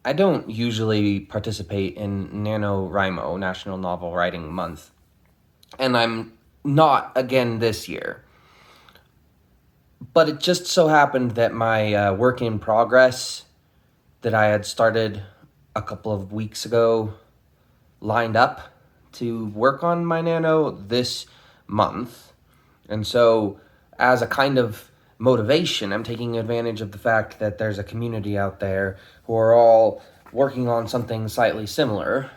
I don't usually participate in NaNoWriMo, National Novel Writing Month, and I'm not again this year. But it just so happened that my work in progress that I had started a couple of weeks ago lined up to work on my nano this month. And so, as a kind of motivation, I'm taking advantage of the fact that there's a community out there who are all working on something slightly similar.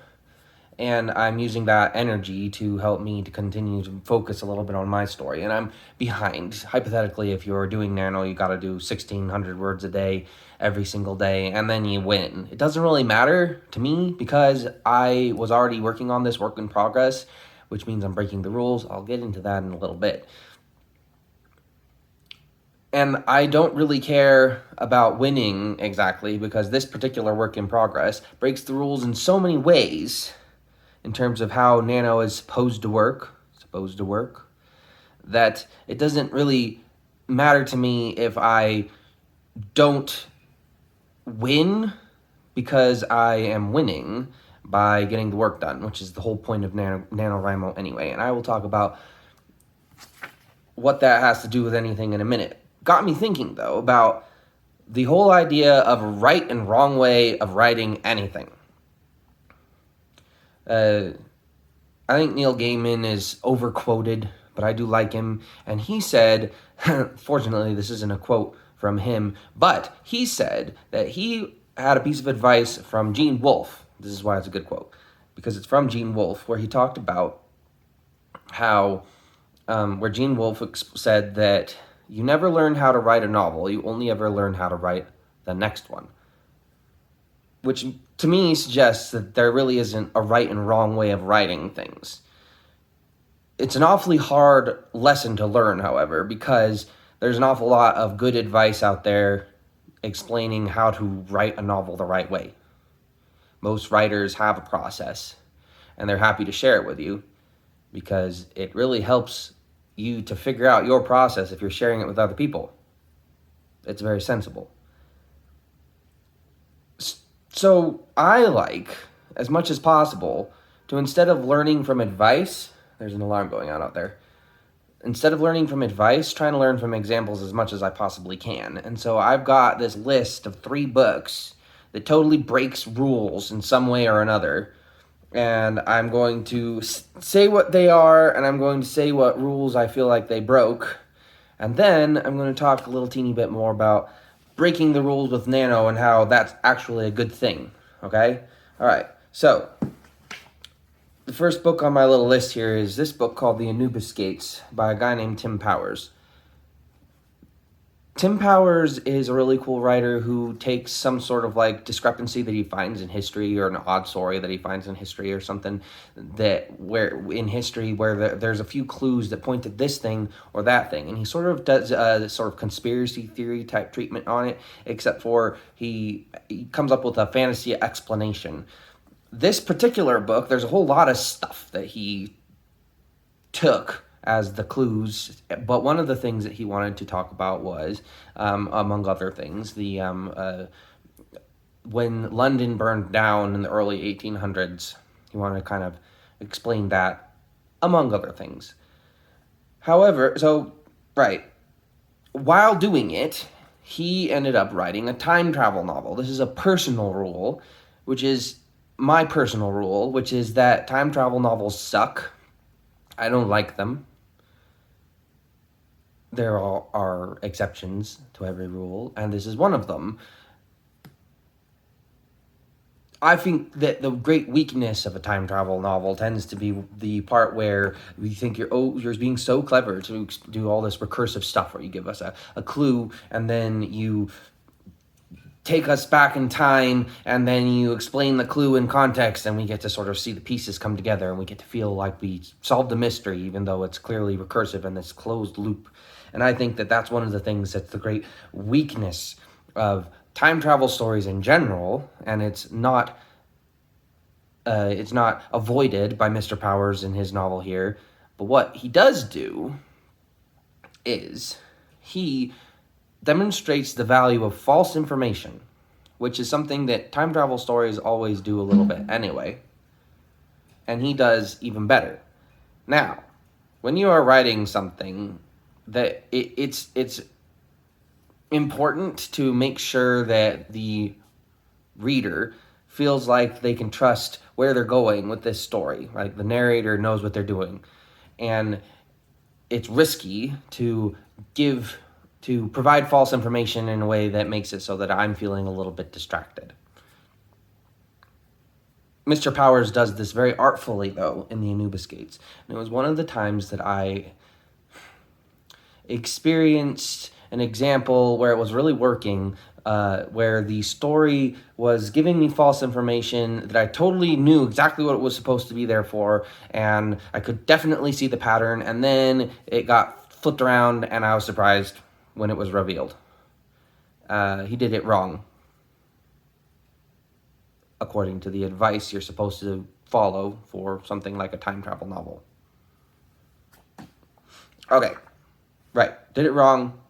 And I'm using that energy to help me to continue to focus a little bit on my story. And I'm behind. Hypothetically, if you're doing nano, you got to do 1,600 words a day every single day, and then you win. It doesn't really matter to me because I was already working on this work in progress, which means I'm breaking the rules. I'll get into that in a little bit. And I don't really care about winning exactly because this particular work in progress breaks the rules in so many ways in terms of how nano is supposed to work, that it doesn't really matter to me if I don't win because I am winning by getting the work done, which is the whole point of NaNoWriMo anyway. And I will talk about what that has to do with anything in a minute. Got me thinking, though, about the whole idea of a right and wrong way of writing anything. I think Neil Gaiman is overquoted, but I do like him. And he said, fortunately, this isn't a quote from him, but he said that he had a piece of advice from Gene Wolfe. This is why it's a good quote, because it's from Gene Wolfe, where he talked about how, where Gene Wolfe said that you never learn how to write a novel, you only ever learn how to write the next one. Which to me suggests that there really isn't a right and wrong way of writing things. It's an awfully hard lesson to learn, however, because there's an awful lot of good advice out there explaining how to write a novel the right way. Most writers have a process, and they're happy to share it with you because it really helps you to figure out your process if you're sharing it with other people. It's very sensible. So I like, as much as possible, to instead of learning from advice, there's an alarm going on out there. Instead of learning from advice, trying to learn from examples as much as I possibly can. And so I've got this list of 3 books that totally breaks rules in some way or another. And I'm going to say what they are, and I'm going to say what rules I feel like they broke. And then I'm going to talk a little teeny bit more about breaking the rules with nano and how that's actually a good thing, okay? All right, so the first book on my little list here is this book called The Anubis Gates by a guy named Tim Powers. Tim Powers is a really cool writer who takes some sort of like discrepancy that he finds in history or an odd story that he finds in history or something that where in history where there's a few clues that point to this thing or that thing, and he sort of does a sort of conspiracy theory type treatment on it, except for he comes up with a fantasy explanation. This particular book, there's a whole lot of stuff that he took as the clues, but one of the things that he wanted to talk about was, among other things, the when London burned down in the early 1800s. He wanted to kind of explain that, among other things. However, while doing it, he ended up writing a time travel novel. This is a personal rule, which is my personal rule, which is that time travel novels suck. I don't like them. There are exceptions to every rule, and this is one of them. I think that the great weakness of a time travel novel tends to be the part where we think you're being so clever to do all this recursive stuff where you give us a clue and then you take us back in time and then you explain the clue in context and we get to sort of see the pieces come together and we get to feel like we solved the mystery even though it's clearly recursive in this closed loop. And I think that that's one of the things that's the great weakness of time travel stories in general, and it's not avoided by Mr. Powers in his novel here. But what he does do is he demonstrates the value of false information, which is something that time travel stories always do a little bit anyway. And he does even better. Now, when you are writing something, that it's important to make sure that the reader feels like they can trust where they're going with this story. Like the narrator knows what they're doing. And it's risky to provide false information in a way that makes it so that I'm feeling a little bit distracted. Mr. Powers does this very artfully, though, in the Anubis Gates. And it was one of the times that I experienced an example where it was really working, where the story was giving me false information that I totally knew exactly what it was supposed to be there for, and I could definitely see the pattern, and then it got flipped around, and I was surprised when it was revealed. He did it wrong, according to the advice you're supposed to follow for something like a time travel novel. Okay, right, did it wrong,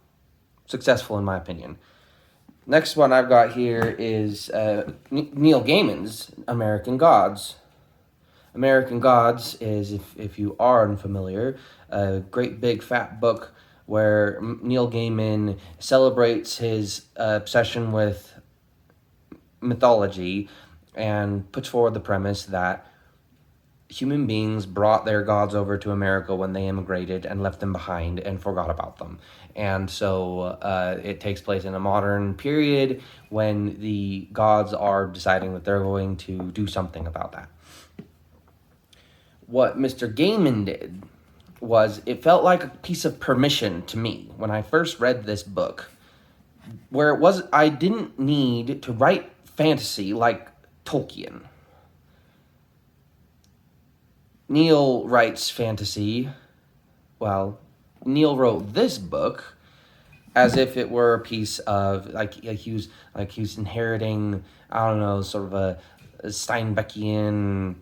successful in my opinion. Next one I've got here is Neil Gaiman's American Gods. American Gods is, if you are unfamiliar, a great big fat book where Neil Gaiman celebrates his obsession with mythology and puts forward the premise that human beings brought their gods over to America when they immigrated and left them behind and forgot about them. And so it takes place in a modern period when the gods are deciding that they're going to do something about that. What Mr. Gaiman did was, it felt like a piece of permission to me when I first read this book, where it was, I didn't need to write fantasy like Tolkien. Neil writes fantasy. Well, Neil wrote this book as if it were a piece of he was inheriting, I don't know, sort of a Steinbeckian,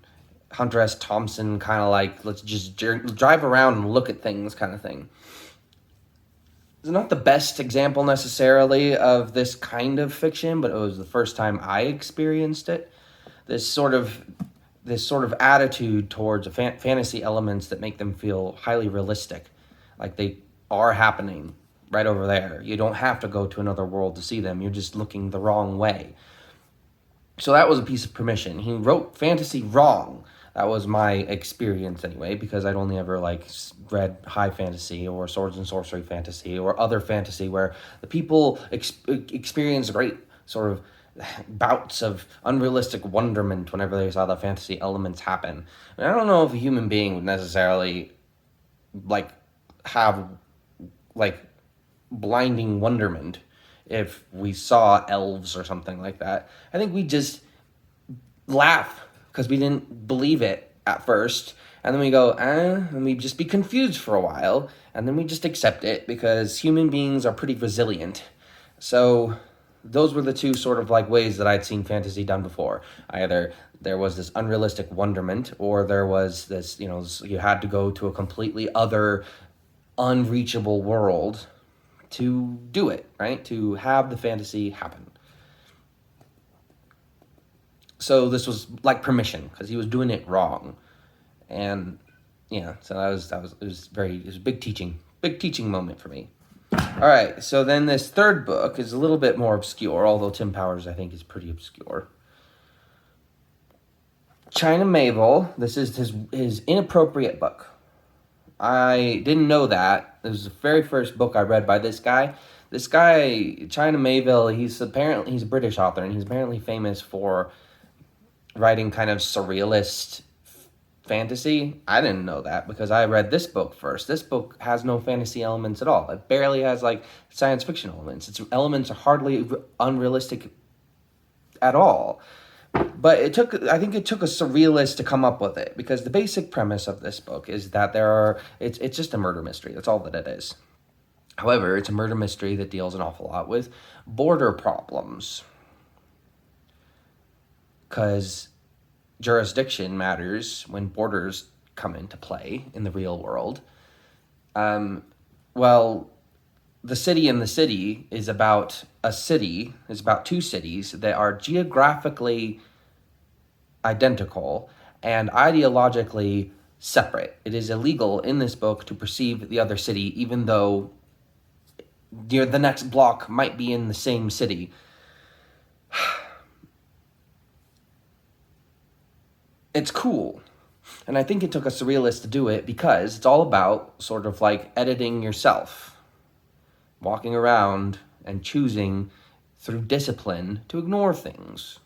Hunter S. Thompson kind of like, let's just drive around and look at things kind of thing. It's not the best example necessarily of this kind of fiction, but it was the first time I experienced it. This sort of attitude towards fantasy elements that make them feel highly realistic, like they are happening right over there. You don't have to go to another world to see them. You're just looking the wrong way. So that was a piece of permission. He wrote fantasy wrong. That was my experience anyway, because I'd only ever read high fantasy or swords and sorcery fantasy or other fantasy where the people experience great sort of bouts of unrealistic wonderment whenever they saw the fantasy elements happen. And I don't know if a human being would necessarily have blinding wonderment if we saw elves or something like that. I think we just laugh because we didn't believe it at first, and then we go, and we just be confused for a while, and then we just accept it because human beings are pretty resilient. So those were the two sort of ways that I'd seen fantasy done before. Either there was this unrealistic wonderment, or there was this, you had to go to a completely other, unreachable world to do it, right? To have the fantasy happen. So this was like permission, because he was doing it wrong. And yeah, so it was a big teaching moment for me. All right, so then this third book is a little bit more obscure, although Tim Powers, I think, is pretty obscure. China Miéville, this is his inappropriate book. I didn't know that. It was the very first book I read by this guy. This guy, China Miéville, he's a British author, and he's apparently famous for writing kind of surrealist fantasy. I didn't know that because I read this book first. This book has no fantasy elements at all. It barely has science fiction elements. Its elements are hardly unrealistic at all. But I think it took a surrealist to come up with it, because the basic premise of this book is that it's just a murder mystery. That's all that it is. However, it's a murder mystery that deals an awful lot with border problems, because jurisdiction matters when borders come into play in the real world. Well, The City in the City is about two cities that are geographically identical and ideologically separate. It is illegal in this book to perceive the other city, even though the next block might be in the same city. It's cool. And I think it took a surrealist to do it because it's all about sort of like editing yourself, walking around and choosing through discipline to ignore things.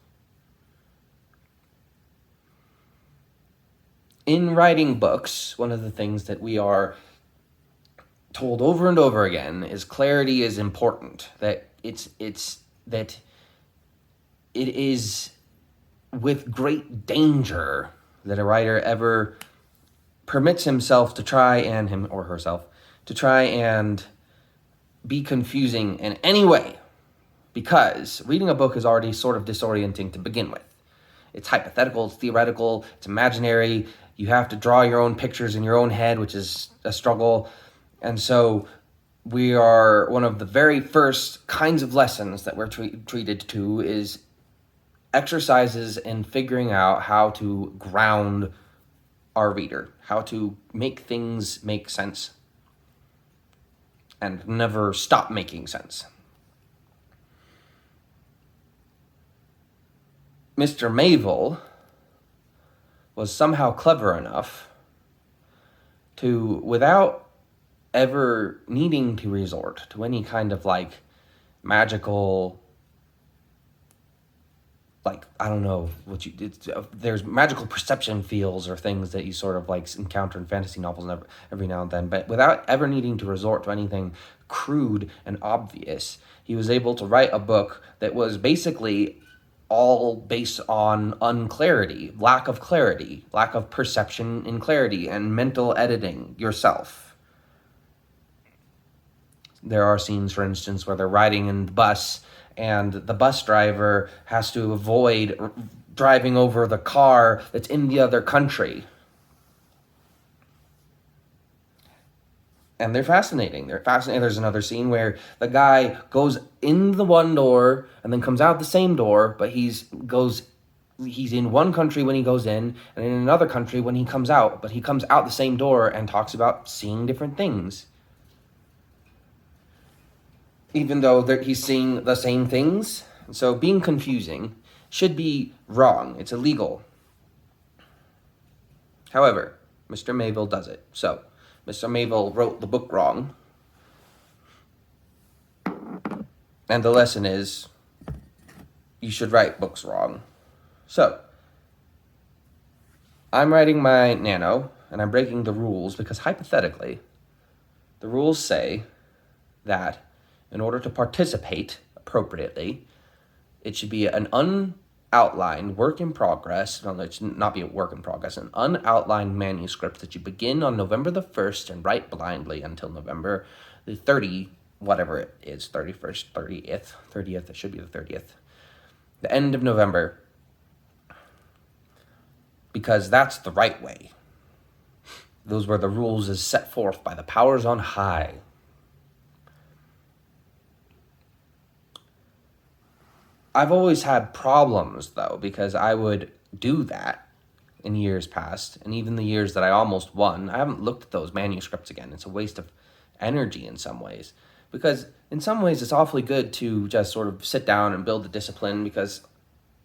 In writing books, one of the things that we are told over and over again is clarity is important. That it is with great danger that a writer ever permits himself to try and him or herself to try and be confusing in any way, because reading a book is already sort of disorienting to begin with. It's hypothetical, it's theoretical, it's imaginary. You have to draw your own pictures in your own head, which is a struggle. And so we are, one of the very first kinds of lessons that we're treated to is exercises in figuring out how to ground our reader, how to make things make sense and never stop making sense. Mr. Mayville was somehow clever enough to, without ever needing to resort to any kind of like magical, like, I don't know what there's magical perception fields or things that you sort of like encounter in fantasy novels every now and then, but without ever needing to resort to anything crude and obvious, he was able to write a book that was basically all based on unclarity, lack of perception in clarity, and mental editing yourself. There are scenes, for instance, where they're riding in the bus and the bus driver has to avoid driving over the car that's in the other country. And they're fascinating. There's another scene where the guy goes in the one door and then comes out the same door, but he's in one country when he goes in and in another country when he comes out, but he comes out the same door and talks about seeing different things. Even though he's seeing the same things. So being confusing should be wrong. It's illegal. However, Mr. Mayville does it. So Mr. Mayville wrote the book wrong. And the lesson is, you should write books wrong. So, I'm writing my nano, and I'm breaking the rules because hypothetically, the rules say that in order to participate appropriately, it should be an unoutlined work in progress. No, it should not be a work in progress. An unoutlined manuscript that you begin on November the 1st and write blindly until November the 30, whatever it is, 31st, 30th, it should be the 30th. The end of November. Because that's the right way. Those were the rules as set forth by the powers on high. I've always had problems, though, because I would do that in years past, and even the years that I almost won, I haven't looked at those manuscripts again. It's a waste of energy in some ways, because in some ways it's awfully good to just sort of sit down and build the discipline, because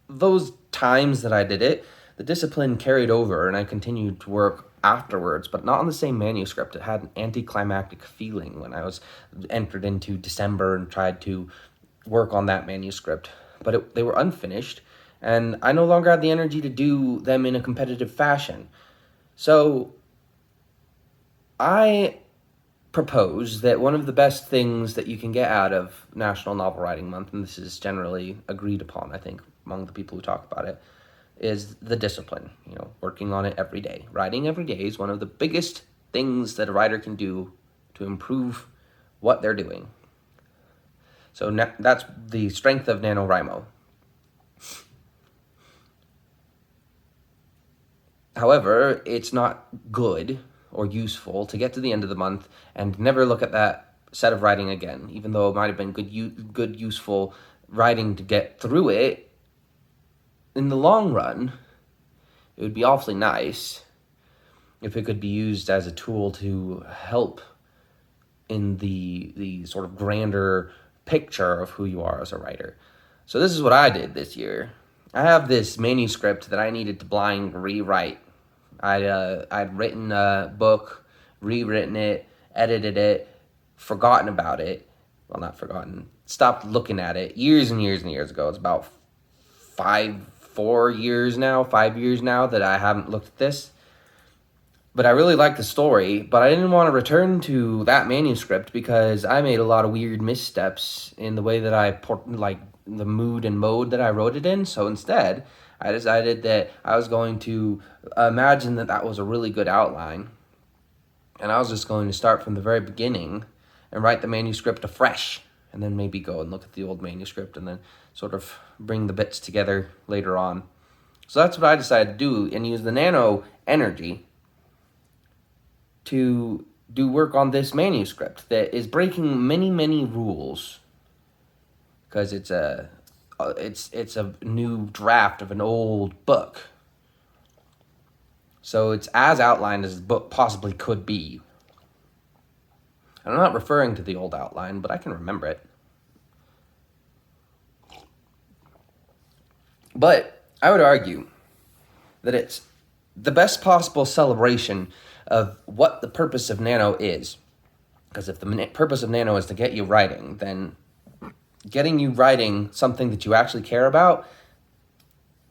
those times that I did it, the discipline carried over, and I continued to work afterwards, but not on the same manuscript. It had an anticlimactic feeling when I was entered into December and tried to work on that manuscript. But they were unfinished, and I no longer had the energy to do them in a competitive fashion. So I propose that one of the best things that you can get out of National Novel Writing Month, and this is generally agreed upon, I think, among the people who talk about it, is the discipline, working on it every day. Writing every day is one of the biggest things that a writer can do to improve what they're doing. So that's the strength of NaNoWriMo. However, it's not good or useful to get to the end of the month and never look at that set of writing again, even though it might have been good, useful writing to get through it. In the long run, it would be awfully nice if it could be used as a tool to help in the sort of grander picture of who you are as a writer. So this is what I did this year. I have this manuscript that I needed to blind rewrite. I'd written a book, rewritten it, edited it, forgotten about it. Well, not forgotten. Stopped looking at it years and years and years ago. It's about 5 years now that I haven't looked at this. But I really liked the story, but I didn't want to return to that manuscript because I made a lot of weird missteps in the way that the mood and mode that I wrote it in. So instead, I decided that I was going to imagine that was a really good outline, and I was just going to start from the very beginning and write the manuscript afresh, and then maybe go and look at the old manuscript and then sort of bring the bits together later on. So that's what I decided to do, and use the nano energy to do work on this manuscript that is breaking many, many rules, because it's a new draft of an old book. So it's as outlined as the book possibly could be. And I'm not referring to the old outline, but I can remember it. But I would argue that it's the best possible celebration of what the purpose of Nano is. Because if the purpose of Nano is to get you writing, then getting you writing something that you actually care about,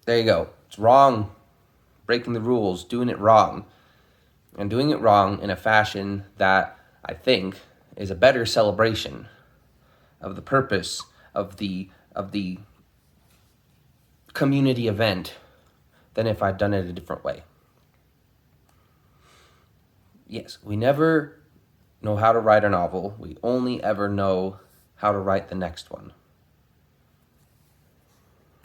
there you go. It's wrong. Breaking the rules, doing it wrong. And doing it wrong in a fashion that I think is a better celebration of the purpose of the community event than if I'd done it a different way. Yes, we never know how to write a novel. We only ever know how to write the next one.